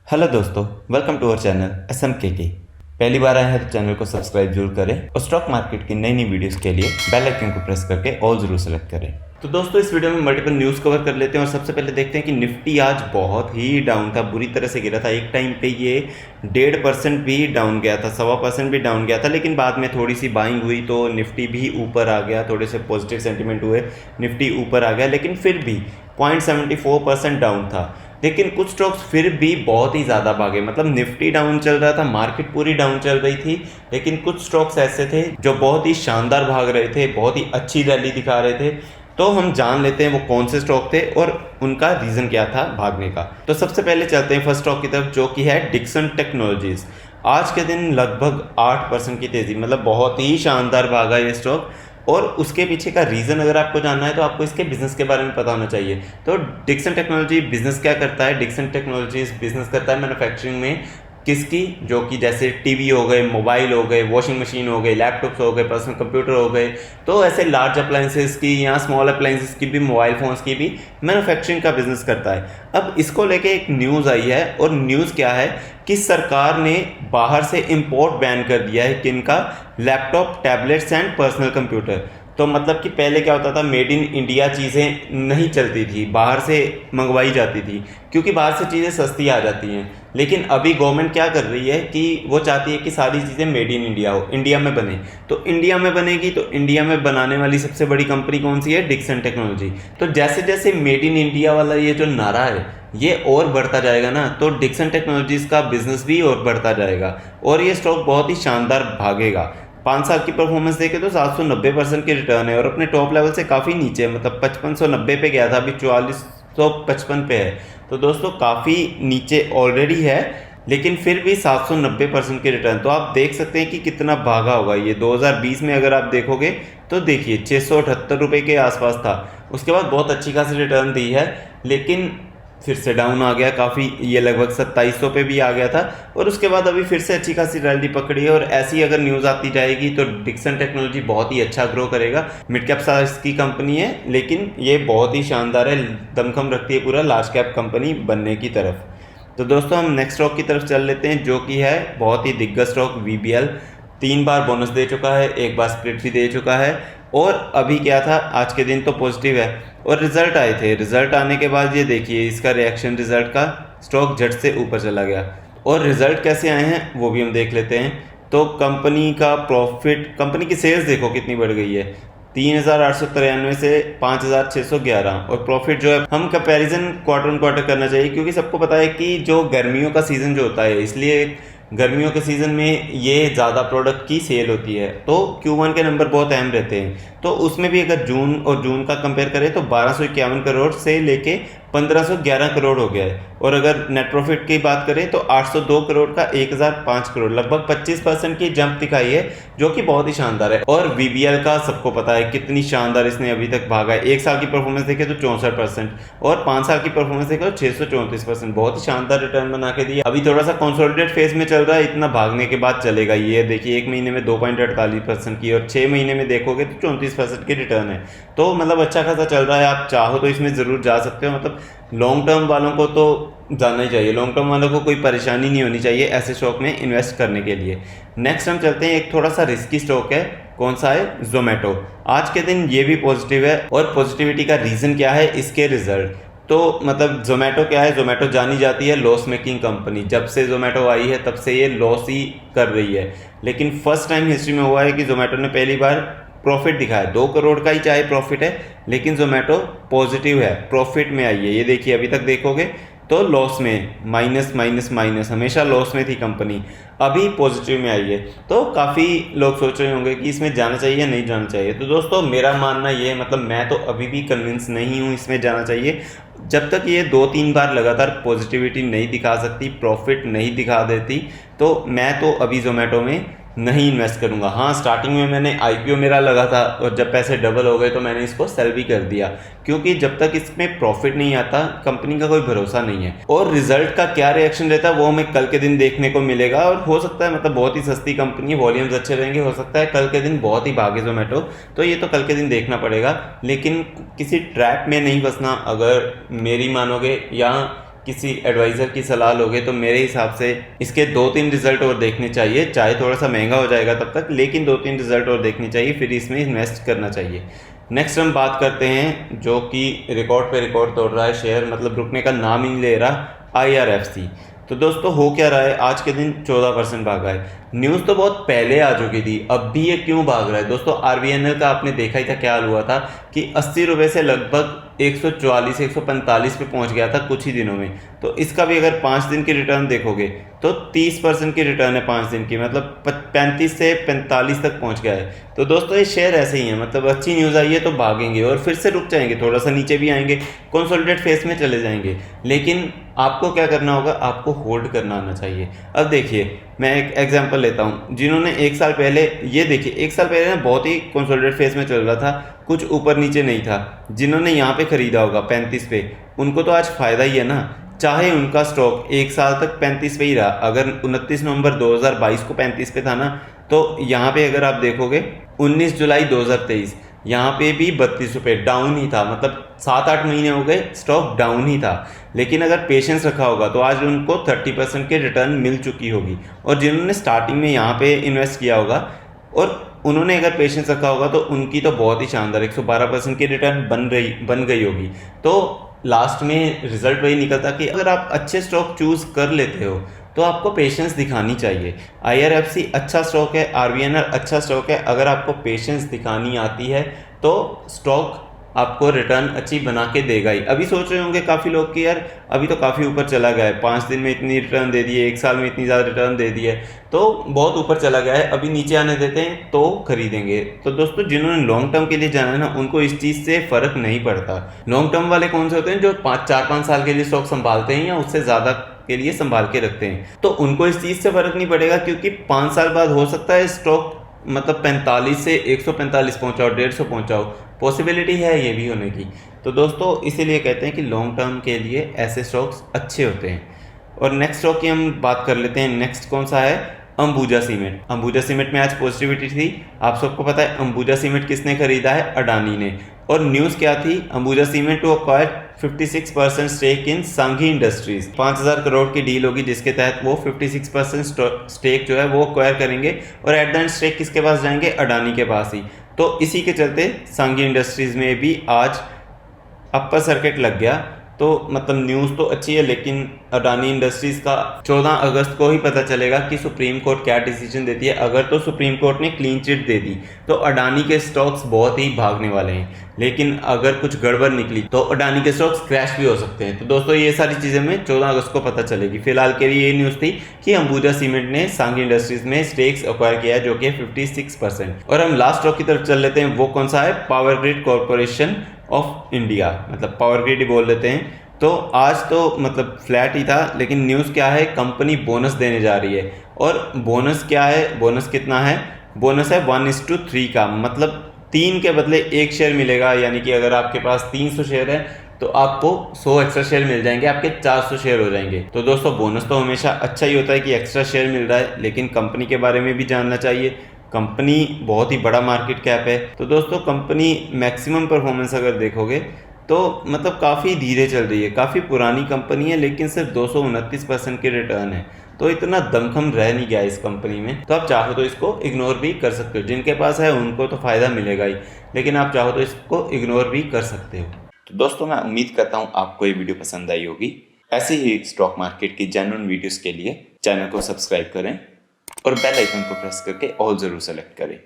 Hello दोस्तों, welcome to our channel SMKK। पहली बार आए हैं तो चैनल को सब्सक्राइब जरूर करें और स्टॉक मार्केट की नई नई वीडियोस के लिए बेल आइकन को प्रेस करके ऑल जरूर सेलेक्ट करें। तो दोस्तों, इस वीडियो में मल्टीपल न्यूज़ कवर कर लेते हैं और सबसे पहले देखते हैं कि निफ्टी आज बहुत ही डाउन था, बुरी तरह से गिरा था। एक टाइम पे ये 1.5% भी डाउन गया था, 1.25% भी डाउन गया था, लेकिन बाद में थोड़ी सी बाइंग हुई तो निफ्टी भी ऊपर आ गया, थोड़े से पॉजिटिव सेंटीमेंट हुए, निफ्टी ऊपर आ गया, लेकिन फिर भी 0.74% डाउन था। लेकिन कुछ स्टॉक्स फिर भी बहुत ही ज़्यादा भागे, मतलब निफ्टी डाउन चल रहा था, मार्केट पूरी डाउन चल रही थी, लेकिन कुछ स्टॉक्स ऐसे थे जो बहुत ही शानदार भाग रहे थे, बहुत ही अच्छी रैली दिखा रहे थे। तो हम जान लेते हैं वो कौन से स्टॉक थे और उनका रीज़न क्या था भागने का। तो सबसे पहले चलते हैं फर्स्ट स्टॉक की तरफ, जो कि है डिक्सन टेक्नोलॉजीज। आज के दिन लगभग 8% की तेज़ी, मतलब बहुत ही शानदार भागा ये स्टॉक। और उसके पीछे का रीज़न अगर आपको जानना है तो आपको इसके बिजनेस के बारे में पता होना चाहिए। तो डिक्सन टेक्नोलॉजी बिजनेस क्या करता है? डिक्सन टेक्नोलॉजीज बिजनेस करता है मैन्युफैक्चरिंग में किसकी, जो कि जैसे टीवी हो गए, मोबाइल हो गए, वॉशिंग मशीन हो गई, लैपटॉप्स हो गए, पर्सनल कंप्यूटर हो गए, तो ऐसे लार्ज अप्लायंसेस की या स्मॉल अप्लायंसेस की भी, मोबाइल फ़ोन्स की भी मैन्युफैक्चरिंग का बिजनेस करता है। अब इसको लेके एक न्यूज़ आई है, और न्यूज़ क्या है कि सरकार ने बाहर से इंपोर्ट बैन कर दिया है, किनका? Laptop, tablets and personal computer. तो मतलब कि पहले क्या होता था, मेड इन इंडिया चीज़ें नहीं चलती थी, बाहर से मंगवाई जाती थी, क्योंकि बाहर से चीज़ें सस्ती आ जाती हैं। लेकिन अभी गवर्नमेंट क्या कर रही है कि वो चाहती है कि सारी चीज़ें मेड इन इंडिया हो, इंडिया में बने। तो इंडिया में बनेगी तो इंडिया में बनाने वाली सबसे बड़ी कंपनी कौन सी है? Dixon technology. तो जैसे जैसे मेड इन इंडिया वाला ये जो नारा है ये और बढ़ता जाएगा ना, तो डिक्सन टेक्नोलॉजीज का बिजनेस भी और बढ़ता जाएगा और ये स्टॉक बहुत ही शानदार भागेगा। 5 साल की परफॉर्मेंस देखें तो 790% की रिटर्न है और अपने टॉप लेवल से काफ़ी नीचे है, मतलब 5590 पे गया था, अभी 4455 पे है। तो दोस्तों काफ़ी नीचे ऑलरेडी है, लेकिन फिर भी 790% की रिटर्न, तो आप देख सकते हैं कि कितना भागा होगा ये। 2020 में अगर आप देखोगे तो देखिए 678 रुपये के आसपास था, उसके बाद बहुत अच्छी खासी रिटर्न दी है, लेकिन फिर से डाउन आ गया काफ़ी, ये लगभग 2700 पे भी आ गया था, और उसके बाद अभी फिर से अच्छी खासी रैली पकड़ी है। और ऐसी अगर न्यूज़ आती जाएगी तो डिक्सन टेक्नोलॉजी बहुत ही अच्छा ग्रो करेगा। मिड कैप साइज की कंपनी है, लेकिन ये बहुत ही शानदार है, दमखम रखती है पूरा लार्ज कैप कंपनी बनने की तरफ। तो दोस्तों हम नेक्स्ट स्टॉक की तरफ चल लेते हैं, जो कि है बहुत ही दिग्गज स्टॉक VBL। 3 बार बोनस दे चुका है, 1 बार स्प्लिट भी दे चुका है, और अभी क्या था, आज के दिन तो पॉजिटिव है और रिजल्ट आए थे। रिजल्ट आने के बाद ये देखिए इसका रिएक्शन, रिजल्ट का स्टॉक झट से ऊपर चला गया। और रिजल्ट कैसे आए हैं वो भी हम देख लेते हैं। तो कंपनी का प्रॉफिट, कंपनी की सेल्स देखो कितनी बढ़ गई है, 3893 से 5611, और प्रॉफिट जो है, हम कंपैरिजन क्वार्टर ऑन क्वार्टर करना चाहिए, क्योंकि सबको पता है कि जो गर्मियों का सीज़न जो होता है, इसलिए गर्मियों के सीज़न में ये ज़्यादा प्रोडक्ट की सेल होती है, तो Q1 के नंबर बहुत अहम रहते हैं। तो उसमें भी अगर जून और जून का कंपेयर करें तो 1251 करोड़ से लेके 1511 करोड़ हो गया है। और अगर नेट प्रॉफिट की बात करें तो 802 करोड़ का 1005 करोड़, लगभग 25% की जंप दिखाई है, जो कि बहुत ही शानदार है। और VBL का सबको पता है कितनी शानदार इसने अभी तक भागा है। 1 साल की परफॉर्मेंस देखे तो 64%, और 5 साल की परफॉर्मेंस देखे तो 634%, बहुत ही शानदार रिटर्न बना के दिया। अभी थोड़ा सा कंसोलिडेट फेज में चल रहा है, इतना भागने के बाद चलेगा। ये देखिए 1 महीने में 2.48% की, और 6 महीने में देखोगे तो 34% की रिटर्न है। तो मतलब अच्छा खासा चल रहा है, आप चाहो तो इसमें ज़रूर जा सकते हो। मतलब लॉन्ग टर्म वालों को तो जाना ही चाहिए, लॉन्ग टर्म वालों को कोई परेशानी नहीं होनी चाहिए ऐसे स्टॉक में इन्वेस्ट करने के लिए। नेक्स्ट हम चलते हैं, एक थोड़ा सा रिस्की स्टॉक है, कौन सा है? जोमेटो। आज के दिन ये भी पॉजिटिव है, और पॉजिटिविटी का रीज़न क्या है? इसके रिजल्ट। तो मतलब जोमेटो क्या है? जोमेटो जानी जाती है लॉस मेकिंग कंपनी, जब से जोमेटो आई है तब से ये लॉस ही कर रही है, लेकिन फर्स्ट टाइम हिस्ट्री में हुआ है कि जोमेटो ने पहली बार प्रॉफिट दिखाया। 2 करोड़ का ही चाहे प्रॉफिट है, लेकिन जोमेटो पॉजिटिव है, प्रॉफिट में आई है। ये देखिए अभी तक देखोगे तो लॉस में, माइनस माइनस माइनस, हमेशा लॉस में थी कंपनी, अभी पॉजिटिव में आई है। तो काफ़ी लोग सोच रहे होंगे कि इसमें जाना चाहिए या नहीं जाना चाहिए। तो दोस्तों मेरा मानना ये है, मतलब मैं तो अभी भी कन्विंस नहीं हूँ इसमें जाना चाहिए, जब तक ये 2-3 बार लगातार पॉजिटिविटी नहीं दिखा सकती, प्रॉफिट नहीं दिखा देती, तो मैं तो अभी जोमेटो में नहीं इन्वेस्ट करूंगा। हाँ, स्टार्टिंग में मैंने IPO मेरा लगा था, और जब पैसे डबल हो गए तो मैंने इसको सेल भी कर दिया, क्योंकि जब तक इसमें प्रॉफिट नहीं आता कंपनी का कोई भरोसा नहीं है। और रिजल्ट का क्या रिएक्शन रहता है वो हमें कल के दिन देखने को मिलेगा, और हो सकता है, मतलब बहुत ही सस्ती कंपनी है, वॉल्यूम्स अच्छे रहेंगे, हो सकता है कल के दिन बहुत ही भागे जोमेटो, तो ये तो कल के दिन देखना पड़ेगा। लेकिन किसी ट्रैप में नहीं फंसना, अगर मेरी मानोगे, या किसी एडवाइज़र की सलाह लोगे तो मेरे हिसाब से इसके 2-3 रिजल्ट और देखने चाहिए, चाहे थोड़ा सा महंगा हो जाएगा तब तक, लेकिन 2-3 रिजल्ट और देखने चाहिए, फिर इसमें इन्वेस्ट करना चाहिए। नेक्स्ट हम बात करते हैं जो कि रिकॉर्ड पे रिकॉर्ड तोड़ रहा है शेयर, मतलब रुकने का नाम ही नहीं ले रहा, IRFC। तो दोस्तों हो क्या रहा है, आज के दिन 14% भागा है। न्यूज़ तो बहुत पहले आ चुकी थी, अब भी ये क्यों भाग रहा है दोस्तों? RVNL का आपने देखा ही था क्या हाल हुआ था कि 80 रुपये से लगभग 144 145 पे पहुंच गया था कुछ ही दिनों में। तो इसका भी अगर 5 दिन की रिटर्न देखोगे तो 30% की रिटर्न है 5 दिन की, मतलब 35 से 45 तक पहुंच गया है। तो दोस्तों ये शेयर ऐसे ही है, मतलब अच्छी न्यूज़ आई है तो भागेंगे और फिर से रुक जाएंगे, थोड़ा सा नीचे भी आएंगे, कंसोलिडेट फेस में चले जाएंगे। लेकिन आपको क्या करना होगा, आपको होल्ड करना आना चाहिए। अब देखिए मैं एक एग्जांपल लेता हूँ, जिन्होंने एक साल पहले, ये देखिए एक साल पहले ना बहुत ही कंसोलिडेट फेस में चल रहा था, कुछ ऊपर नीचे नहीं था, जिन्होंने यहाँ पे खरीदा होगा 35 पे, उनको तो आज फ़ायदा ही है ना। चाहे उनका स्टॉक एक साल तक 35 पे ही रहा, अगर 29 नवंबर 2022 को 35 पे था ना, तो यहाँ पे अगर आप देखोगे 19 जुलाई 2023 यहाँ पे भी 32 रुपये डाउन ही था, मतलब 7-8 महीने हो गए स्टॉक डाउन ही था। लेकिन अगर पेशेंस रखा होगा तो आज उनको 30% की रिटर्न मिल चुकी होगी। और जिन्होंने स्टार्टिंग में यहाँ पे इन्वेस्ट किया होगा और उन्होंने अगर पेशेंस रखा होगा तो उनकी तो बहुत ही शानदार 112% की रिटर्न बन गई होगी। तो लास्ट में रिजल्ट वही निकलता कि अगर आप अच्छे स्टॉक चूज़ कर लेते हो तो आपको पेशेंस दिखानी चाहिए। IRFC अच्छा स्टॉक है, RVNL अच्छा स्टॉक है, अगर आपको पेशेंस दिखानी आती है तो स्टॉक आपको रिटर्न अच्छी बना के देगा ही। अभी सोच रहे होंगे काफ़ी लोग कि यार अभी तो काफ़ी ऊपर चला गया है, 5 दिन में इतनी रिटर्न दे दी है, 1 साल में इतनी ज़्यादा रिटर्न दे दी है, तो बहुत ऊपर चला गया है, अभी नीचे आने देते हैं तो खरीदेंगे। तो दोस्तों जिन्होंने लॉन्ग टर्म के लिए जाना है ना, उनको इस चीज़ से फ़र्क नहीं पड़ता। लॉन्ग टर्म वाले कौन से होते हैं, जो 4-5 साल के लिए स्टॉक संभालते हैं या उससे ज़्यादा के लिए संभाल के रखते हैं, तो उनको इस चीज़ से फ़र्क नहीं पड़ेगा, क्योंकि 5 साल बाद हो सकता है स्टॉक मतलब 45 से 145 पहुँचाओ, 150 पहुँचाओ, पॉसिबिलिटी है ये भी होने की। तो दोस्तों इसीलिए कहते हैं कि लॉन्ग टर्म के लिए ऐसे स्टॉक्स अच्छे होते हैं। और नेक्स्ट स्टॉक की हम बात कर लेते हैं। नेक्स्ट कौन सा है, अंबुजा सीमेंट। अंबुजा सीमेंट में आज पॉजिटिविटी थी, आप सबको पता है अंबुजा सीमेंट किसने खरीदा है, अडानी ने। और न्यूज़ क्या थी, Ambuja cement to acquire 56% stake in Sanghi industries. 5000 crore की डील होगी जिसके तहत वो 56% स्टेक जो है वो अक्वायर करेंगे और एट द एंड स्टेक किसके पास जाएंगे, अडानी के पास ही। तो इसी के चलते सांघी इंडस्ट्रीज में भी आज अपर सर्किट लग गया। तो मतलब न्यूज़ तो अच्छी है, लेकिन अडानी इंडस्ट्रीज़ का 14 अगस्त को ही पता चलेगा कि सुप्रीम कोर्ट क्या डिसीजन देती है। अगर तो सुप्रीम कोर्ट ने क्लीन चिट दे दी तो अडानी के स्टॉक्स बहुत ही भागने वाले हैं, लेकिन अगर कुछ गड़बड़ निकली तो अडानी के स्टॉक्स क्रैश भी हो सकते हैं। तो दोस्तों ये सारी चीज़ें हमें 14 अगस्त को पता चलेगी। फिलहाल के लिए ये न्यूज़ थी कि अंबुजा सीमेंट ने सांघी इंडस्ट्रीज़ में स्टेक्स एक्वायर किया है जो कि 56%। और हम लास्ट स्टॉक की तरफ चल लेते हैं, वो कौन सा है, power grid corporation of India, मतलब पावर ग्रिड ही बोल लेते हैं। तो आज तो मतलब फ्लैट ही था, लेकिन न्यूज़ क्या है, कंपनी बोनस देने जा रही है। और बोनस क्या है, बोनस कितना है, बोनस है 1:3 का, मतलब 3 के बदले 1 शेयर मिलेगा। यानी कि अगर आपके पास 300 शेयर है तो आपको 100 एक्स्ट्रा शेयर मिल जाएंगे, आपके 400 शेयर हो जाएंगे। तो दोस्तों बोनस तो हमेशा अच्छा ही होता है कि एक्स्ट्रा शेयर मिल रहा है, लेकिन कंपनी के बारे में भी जानना चाहिए। कंपनी बहुत ही बड़ा मार्केट कैप है। तो दोस्तों कंपनी मैक्सिमम परफॉर्मेंस अगर देखोगे तो मतलब काफ़ी धीरे चल रही है, काफ़ी पुरानी कंपनी है, लेकिन सिर्फ 229% की रिटर्न है। तो इतना दमखम रह नहीं गया इस कंपनी में। तो आप चाहो तो इसको इग्नोर भी कर सकते हो, जिनके पास है उनको तो फ़ायदा मिलेगा ही, लेकिन आप चाहो तो इसको इग्नोर भी कर सकते हो। तो दोस्तों मैं उम्मीद करता हूँ आपको ये वीडियो पसंद आई होगी। ऐसे ही स्टॉक मार्केट की जेन्युइन वीडियोज़ के लिए चैनल को सब्सक्राइब करें और बेल आइकन को प्रेस करके ऑल ज़रूर सेलेक्ट करें।